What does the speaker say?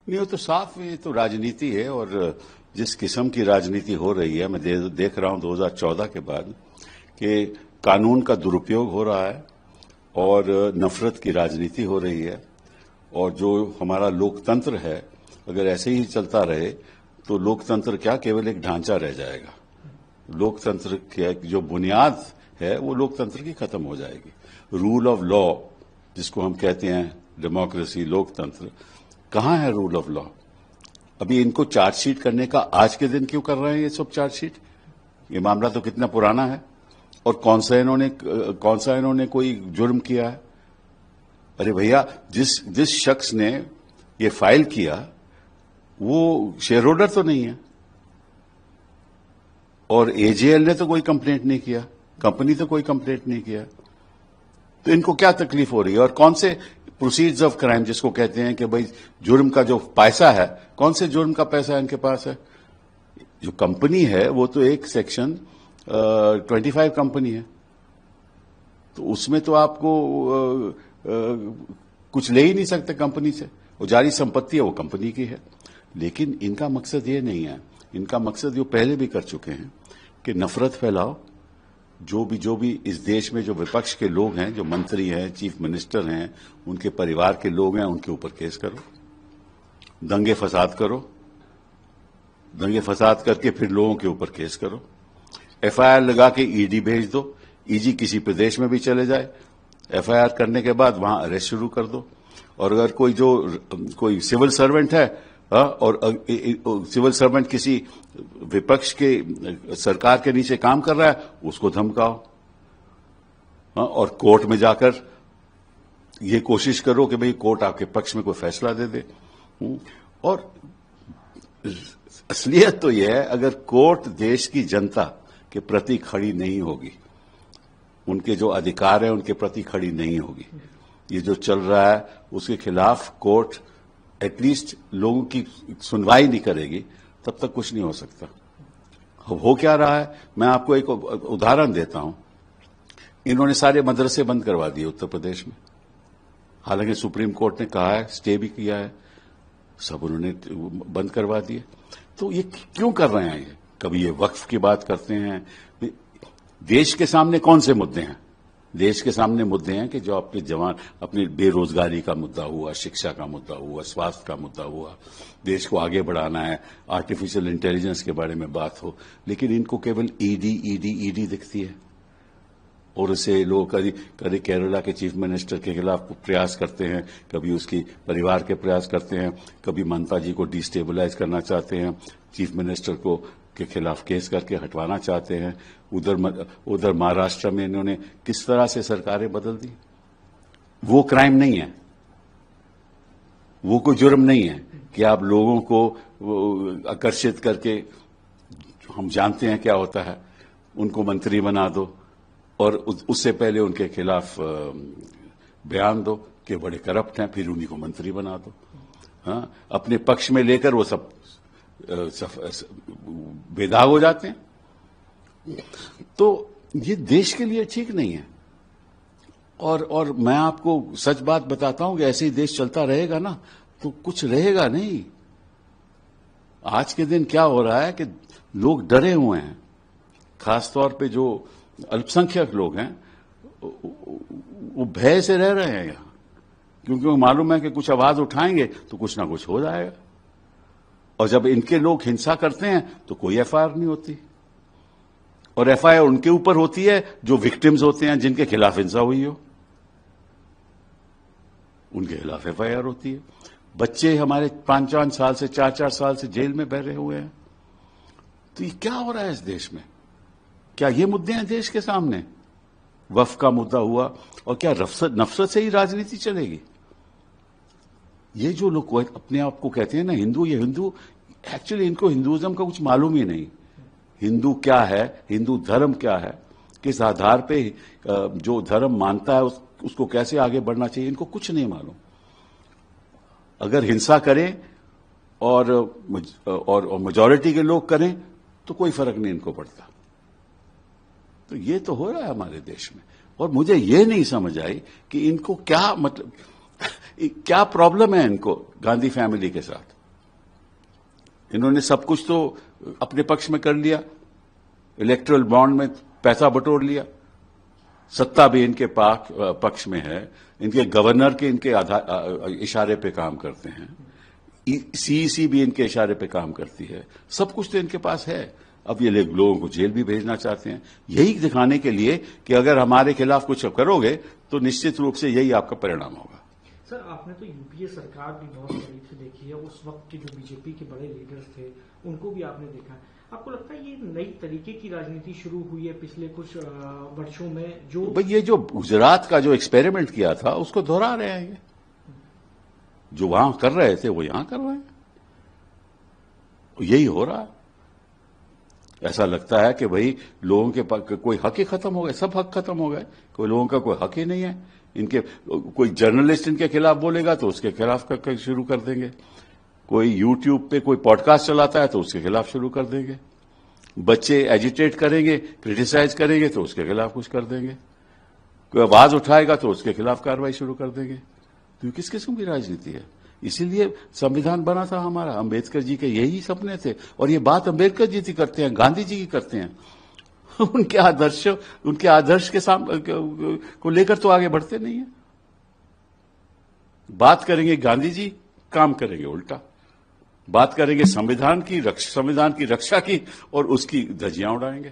नहीं, वो तो साफ, ये तो राजनीति है। और जिस किस्म की राजनीति हो रही है, मैं देख रहा हूं 2014 के बाद कि कानून का दुरुपयोग हो रहा है और नफरत की राजनीति हो रही है। और जो हमारा लोकतंत्र है, अगर ऐसे ही चलता रहे तो लोकतंत्र क्या, केवल एक ढांचा रह जाएगा। लोकतंत्र की जो बुनियाद है वो लोकतंत्र की खत्म हो जाएगी। रूल ऑफ लॉ जिसको हम कहते हैं, डेमोक्रेसी, लोकतंत्र, कहां है रूल ऑफ लॉ? अभी इनको चार्जशीट करने का आज के दिन क्यों कर रहे हैं ये सब चार्जशीट? ये मामला तो कितना पुराना है। और कौन सा इन्होंने कोई जुर्म किया है? अरे भैया, जिस शख्स ने ये फाइल किया वो शेयर होल्डर तो नहीं है, और एजेएल ने तो कोई कंप्लेंट नहीं किया, कंपनी तो कोई कंप्लेंट नहीं किया। तो इनको क्या तकलीफ हो रही है? और कौन से प्रोसीड्स ऑफ क्राइम जिसको कहते हैं कि भाई जुर्म का जो पैसा है, कौन से जुर्म का पैसा इनके पास है? जो कंपनी है वो तो एक सेक्शन 25 कंपनी है, तो उसमें तो आपको कुछ ले ही नहीं सकते कंपनी से। वो जारी संपत्ति है, वो कंपनी की है। लेकिन इनका मकसद ये नहीं है। इनका मकसद जो पहले भी कर चुके हैं कि नफरत फैलाओ। जो भी इस देश में जो विपक्ष के लोग हैं, जो मंत्री हैं, चीफ मिनिस्टर हैं, उनके परिवार के लोग हैं, उनके ऊपर केस करो, दंगे फसाद करो, दंगे फसाद करके फिर लोगों के ऊपर केस करो, एफआईआर लगा के ईडी भेज दो, ईजी किसी प्रदेश में भी चले जाए, एफआईआर करने के बाद वहां अरेस्ट शुरू कर दो। और अगर कोई सिविल सर्वेंट है और सिविल सर्वेंट किसी विपक्ष के सरकार के नीचे काम कर रहा है, उसको धमकाओ और कोर्ट में जाकर ये कोशिश करो कि भाई कोर्ट आपके पक्ष में कोई फैसला दे दे। और असलियत तो यह है, अगर कोर्ट देश की जनता के प्रति खड़ी नहीं होगी, उनके जो अधिकार है उनके प्रति खड़ी नहीं होगी, ये जो चल रहा है उसके खिलाफ कोर्ट एटलीस्ट लोगों की सुनवाई नहीं करेगी, तब तक कुछ नहीं हो सकता। हो क्या रहा है, मैं आपको एक उदाहरण देता हूं। इन्होंने सारे मदरसे बंद करवा दिए उत्तर प्रदेश में, हालांकि सुप्रीम कोर्ट ने कहा है, स्टे भी किया है, सब उन्होंने बंद करवा दिए। तो ये क्यों कर रहे हैं? ये कभी ये वक्फ की बात करते हैं। देश के सामने कौन से मुद्दे हैं? देश के सामने मुद्दे हैं कि जो अपनी बेरोजगारी का मुद्दा हुआ, शिक्षा का मुद्दा हुआ, स्वास्थ्य का मुद्दा हुआ, देश को आगे बढ़ाना है, आर्टिफिशियल इंटेलिजेंस के बारे में बात हो। लेकिन इनको केवल ईडी दिखती है। और उसे लोग कभी केरला के चीफ मिनिस्टर के खिलाफ प्रयास करते हैं, कभी उसकी परिवार के प्रयास करते हैं, कभी ममता जी को डिस्टेबलाइज करना चाहते हैं, चीफ मिनिस्टर को के खिलाफ केस करके हटवाना चाहते हैं। उधर महाराष्ट्र में इन्होंने किस तरह से सरकारें बदल दी। वो क्राइम नहीं है, वो कोई जुर्म नहीं है कि आप लोगों को आकर्षित करके, हम जानते हैं क्या होता है, उनको मंत्री बना दो और उससे पहले उनके खिलाफ बयान दो कि बड़े करप्ट हैं, फिर उन्हीं को मंत्री बना दो। हाँ, अपने पक्ष में लेकर वो सब बेदाग हो जाते हैं। तो ये देश के लिए ठीक नहीं है। और मैं आपको सच बात बताता हूं कि ऐसे ही देश चलता रहेगा ना तो कुछ रहेगा नहीं। आज के दिन क्या हो रहा है कि लोग डरे हुए हैं, खासतौर पे जो अल्पसंख्यक लोग हैं वो भय से रह रहे हैं यहां, क्योंकि वो मालूम है कि कुछ आवाज उठाएंगे तो कुछ ना कुछ हो जाएगा। और जब इनके लोग हिंसा करते हैं तो कोई एफआईआर नहीं होती, और एफआईआर उनके ऊपर होती है जो विक्टिम्स होते हैं, जिनके खिलाफ हिंसा हुई हो, उनके खिलाफ एफआईआर होती है। बच्चे हमारे 5-5 साल से 4-4 साल से जेल में बह हुए हैं। तो ये क्या हो रहा है इस देश में? क्या ये मुद्दे हैं देश के सामने? वक्फ का मुद्दा हुआ, और क्या नफरत से ही राजनीति चलेगी? ये जो लोग अपने आप को कहते हैं ना हिंदू, ये हिंदू एक्चुअली इनको हिंदुइज्म का कुछ मालूम ही नहीं। हिंदू क्या है, हिंदू धर्म क्या है, किस आधार पे जो धर्म मानता है उसको कैसे आगे बढ़ना चाहिए, इनको कुछ नहीं मालूम। अगर हिंसा करें और मेजॉरिटी के लोग करें तो कोई फर्क नहीं इनको पड़ता। तो ये तो हो रहा है हमारे देश में। और मुझे ये नहीं समझ आई कि इनको क्या मतलब क्या प्रॉब्लम है इनको गांधी फैमिली के साथ? इन्होंने सब कुछ तो अपने पक्ष में कर लिया, इलेक्टोरल बॉन्ड में पैसा बटोर लिया, सत्ता भी इनके पक्ष में है, इनके गवर्नर के इनके इशारे पे काम करते हैं, सीईसी भी इनके इशारे पे काम करती है, सब कुछ तो इनके पास है। अब ये लोगों को जेल भी भेजना चाहते हैं, यही दिखाने के लिए कि अगर हमारे खिलाफ कुछ करोगे तो निश्चित रूप से यही आपका परिणाम होगा। सर, आपने तो यूपीए सरकार भी बहुत करीब से देखी है, उस वक्त के जो बीजेपी के बड़े लीडर्स थे उनको भी आपने देखा है। आपको लगता है ये नई तरीके की राजनीति शुरू हुई है पिछले कुछ वर्षों में? जो भाई ये जो गुजरात का जो एक्सपेरिमेंट किया था उसको दोहरा रहे हैं, ये जो वहां कर रहे थे वो यहां कर रहे हैं, यही हो रहा है। ऐसा लगता है कि भाई लोगों के कोई हक ही खत्म हो गए, सब हक खत्म हो गए, कोई लोगों का कोई हक ही नहीं है। इनके कोई जर्नलिस्ट इनके खिलाफ बोलेगा तो उसके खिलाफ शुरू कर देंगे, कोई यूट्यूब पे कोई पॉडकास्ट चलाता है तो उसके खिलाफ शुरू कर देंगे, बच्चे एजिटेट करेंगे, क्रिटिसाइज करेंगे तो उसके खिलाफ कुछ कर देंगे, कोई आवाज उठाएगा तो उसके खिलाफ कार्रवाई शुरू कर देंगे। तो किस किस्म की राजनीति है? इसीलिए संविधान बना था हमारा, अंबेडकर जी के यही सपने थे, और ये बात अंबेडकर जी की करते हैं, गांधी जी की करते हैं। उनके आदर्श के सामने को लेकर तो आगे बढ़ते नहीं है। बात करेंगे गांधी जी, काम करेंगे उल्टा, बात करेंगे संविधान की रक्षा की और उसकी धज्जियां उड़ाएंगे।